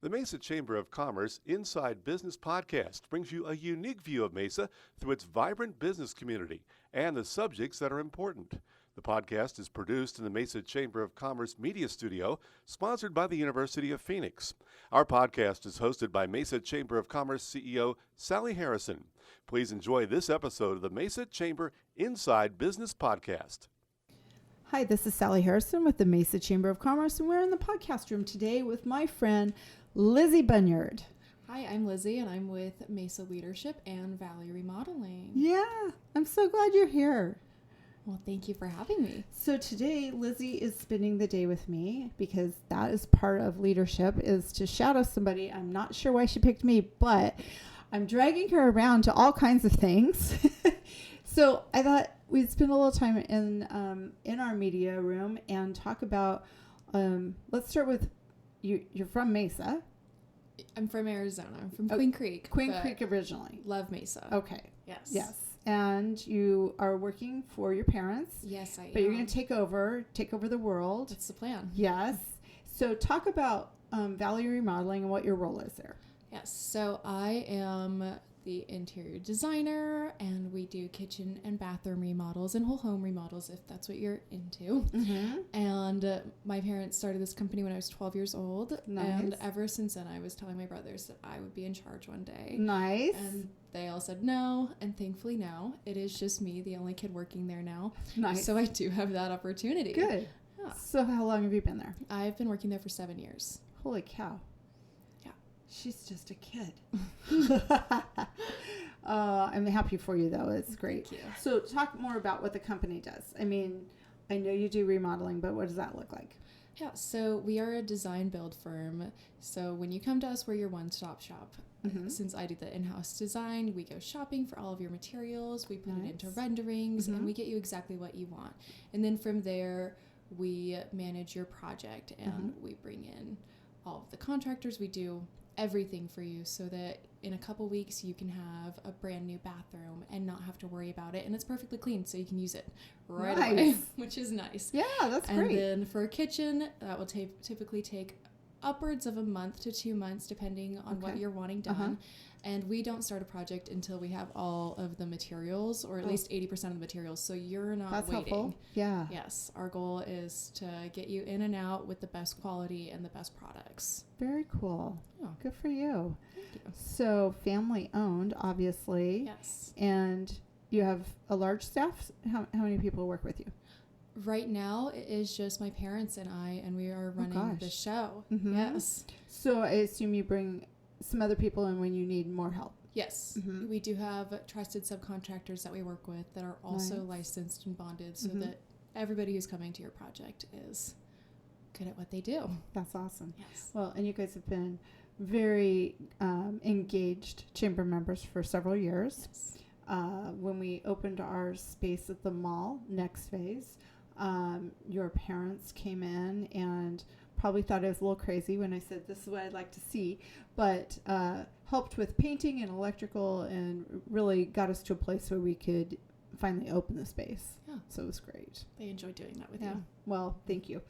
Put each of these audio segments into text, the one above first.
The Mesa Chamber of Commerce Inside Business Podcast brings you a unique view of Mesa through its vibrant business community and the subjects that are important. The podcast is produced in the Mesa Chamber of Commerce Media Studio, sponsored by the University of Phoenix. Our podcast is hosted by Mesa Chamber of Commerce CEO Sally Harrison. Please enjoy this episode of the Mesa Chamber Inside Business Podcast. Hi, this is Sally Harrison with the Mesa Chamber of Commerce, and we're in the podcast room today with my friend Lizzy Bunyard. Hi, I'm Lizzy, and I'm with Mesa Leadership and Valley Remodeling. Yeah, I'm so glad you're here. Well, thank you for having me. So today, Lizzy is spending the day with me because that is part of leadership, is to shadow somebody. I'm not sure why she picked me, but I'm dragging her around to all kinds of things. So I thought we'd spend a little time in our media room and talk about, let's start with, you're from Mesa. I'm from Arizona. I'm from Queen Creek. Queen Creek originally. Love Mesa. Okay. Yes. Yes. And you are working for your parents. Yes, I am. But you're going to take over the world. That's the plan. Yes. So talk about Valley Remodeling and what your role is there. Yes. So I am the interior designer, and we do kitchen and bathroom remodels and whole home remodels, if that's what you're into. Mm-hmm. And my parents started this company when I was 12 years old. Nice. And ever since then, I was telling my brothers that I would be in charge one day. Nice. And they all said no, and thankfully now it is just me, the only kid working there now. Nice. So I do have that opportunity. Good. Yeah. So how long have you been there? I've been working there for 7 years. Holy cow. Yeah. She's just a kid. I'm happy for you, though. It's great. Thank you. So talk more about what the company does. I mean, I know you do remodeling, but what does that look like? Yeah, so we are a design build firm. So when you come to us, we're your one-stop shop. Mm-hmm. Since I do the in-house design, we go shopping for all of your materials, we put it into Nice. renderings, Mm-hmm. and we get you exactly what you want. And then from there, we manage your project, and Mm-hmm. we bring in all of the contractors. We do everything for you so that in a couple weeks you can have a brand new bathroom and not have to worry about it, and it's perfectly clean, so you can use it right away, Nice. which is nice. Yeah, that's And great. then for a kitchen, that will typically take upwards of a month to 2 months, depending on what Okay. you're wanting done. Uh-huh. And we don't start a project until we have all of the materials, or at least 80% of the materials. So you're not That's waiting. helpful. Yeah. Yes, our goal is to get you in and out with the best quality and the best products. Very cool. Oh. Good for you. Thank you. So family owned, obviously. Yes. And you have a large staff. How many people work with you? Right now, it is just my parents and I, and we are running gosh. the show. Mhm. Yes. So I assume you bring some other people in when you need more help. Yes, Mhm. we do have trusted subcontractors that we work with that are also Nice. licensed and bonded, so Mhm. that everybody who's coming to your project is good at what they do. That's awesome. Yes. Well, and you guys have been very engaged chamber members for several years. Yes. When we opened our space at the mall, next phase, your parents came in and probably thought I was a little crazy when I said this is what I'd like to see, but helped with painting and electrical and really got us to a place where we could finally open the space. Yeah. So it was great. They enjoy doing that with Yeah. you. Well, thank you.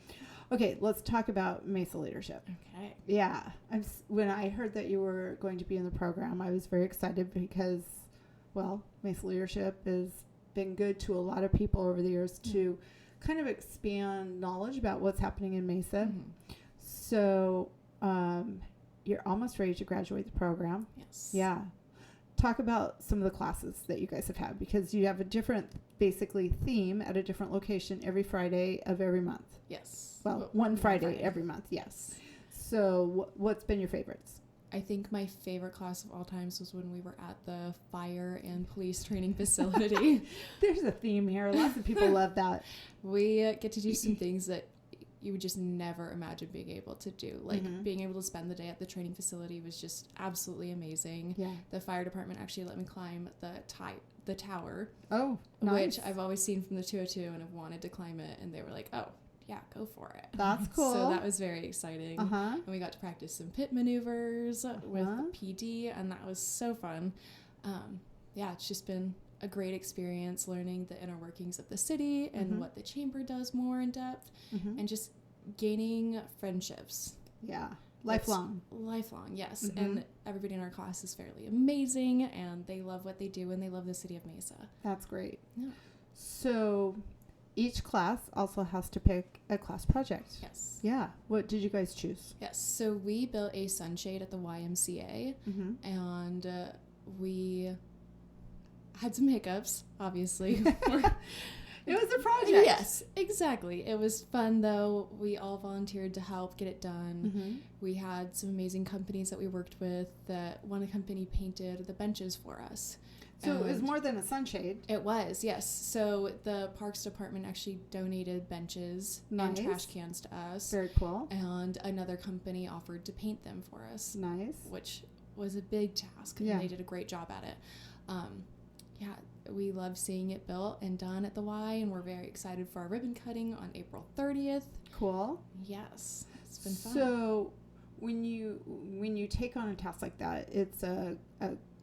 Okay, let's talk about Mesa Leadership. Okay. Yeah. When I heard that you were going to be in the program, I was very excited because, well, Mesa Leadership has been good to a lot of people over the years to kind of expand knowledge about what's happening in Mesa. Mhm. So you're almost ready to graduate the program. Yes. Yeah. Talk about some of the classes that you guys have had, because you have a different, basically, theme at a different location every Friday of every month. Yes. Well, one Friday every month, yes. So what's been your favorites? I think my favorite class of all times was when we were at the fire and police training facility. There's a theme here. Lots of people love that. We get to do some things that you would just never imagine being able to do. Like Mhm. being able to spend the day at the training facility was just absolutely amazing. Yeah. The fire department actually let me climb the tower, Oh, nice. which I've always seen from the 202 and have wanted to climb it. And they were like, oh, yeah, go for it. That's cool. So that was very exciting. Uh-huh. And we got to practice some pit maneuvers with Uh-huh. PD, and that was so fun. Yeah, it's just been a great experience learning the inner workings of the city and Mhm. what the chamber does more in depth, Mhm. and just gaining friendships. Yeah. Lifelong. Lifelong, yes. Mm-hmm. And everybody in our class is fairly amazing, and they love what they do, and they love the city of Mesa. That's great. Yeah. So each class also has to pick a class project. Yes. Yeah. What did you guys choose? Yes. So we built a sunshade at the YMCA, Mm-hmm. and we had some hiccups, obviously. It was a project. Yes, exactly. It was fun, though. We all volunteered to help get it done. Mm-hmm. We had some amazing companies that we worked with. That one company painted the benches for us. So it was more than a sunshade. It was, yes. So the Parks Department actually donated benches and Nice. trash cans to us. Very cool. And another company offered to paint them for us, Nice. which was a big task. Yeah. And they did a great job at it. Yeah, we love seeing it built and done at the Y, and we're very excited for our ribbon cutting on April 30th. Cool. Yes, it's been fun. So when you take on a task like that, it's a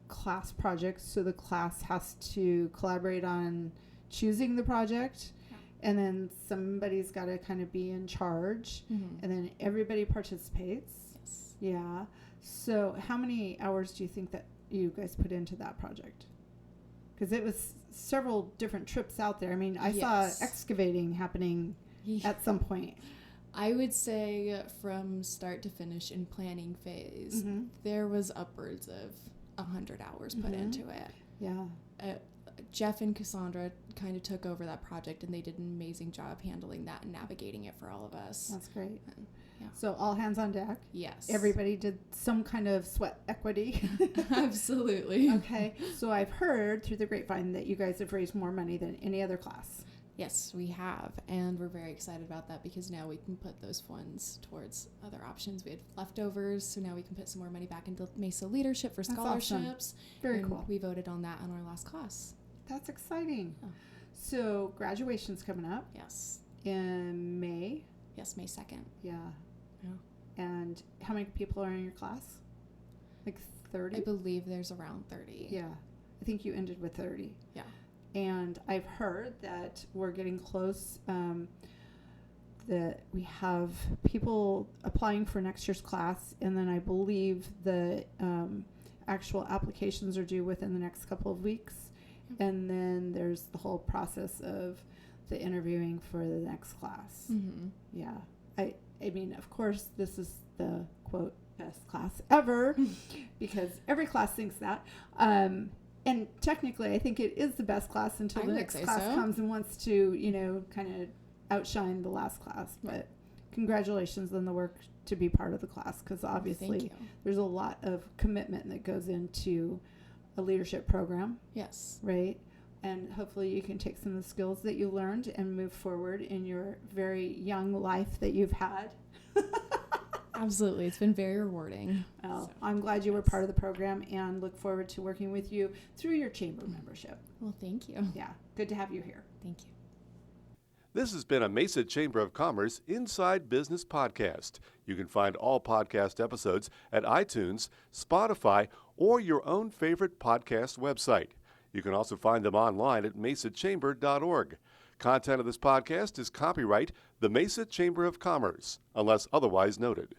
class project, so the class has to collaborate on choosing the project. Yeah. And then somebody's got to kind of be in charge, Mhm. and then everybody participates. Yes. Yeah. So how many hours do you think that you guys put into that project? Because it was several different trips out there. I mean, I Yes. saw excavating happening at some point. I would say from start to finish in planning phase, Mm-hmm. there was upwards of 100 hours put Mhm. into it. Yeah. Jeff and Cassandra kind of took over that project, and they did an amazing job handling that and navigating it for all of us. That's great. Yeah. So all hands on deck. Yes. Everybody did some kind of sweat equity. Absolutely. Okay. So I've heard through the grapevine that you guys have raised more money than any other class. Yes, we have, and we're very excited about that because now we can put those funds towards other options. We had leftovers, so now we can put some more money back into Mesa Leadership for That's awesome. scholarships. Very and cool. We voted on that in our last class. That's exciting. Oh. So graduation's coming up Yes. in May. Yes, May 2nd. Yeah. Yeah. And how many people are in your class? Like 30? I believe there's around 30. Yeah. I think you ended with 30. Yeah. And I've heard that we're getting close, that we have people applying for next year's class, and then I believe the actual applications are due within the next couple of weeks. And then there's the whole process of the interviewing for the next class. Mm-hmm. Yeah. I mean, of course, this is the, quote, best class ever, because every class thinks that. And technically, I think it is the best class until I the would next say class so. comes and wants to, kind of outshine the last class. But congratulations on the work to be part of the class, because obviously Thank you. there's a lot of commitment that goes into a leadership program, Yes. right? And hopefully you can take some of the skills that you learned and move forward in your very young life that you've had. Absolutely. It's been very rewarding. Well, So, I'm glad you were part of the program and look forward to working with you through your chamber membership. Well, thank you. Yeah, good to have you here. Thank you. This has been a Mesa Chamber of Commerce Inside Business podcast. You can find all podcast episodes at iTunes, Spotify, or your own favorite podcast website. You can also find them online at mesachamber.org. Content of this podcast is copyright the Mesa Chamber of Commerce, unless otherwise noted.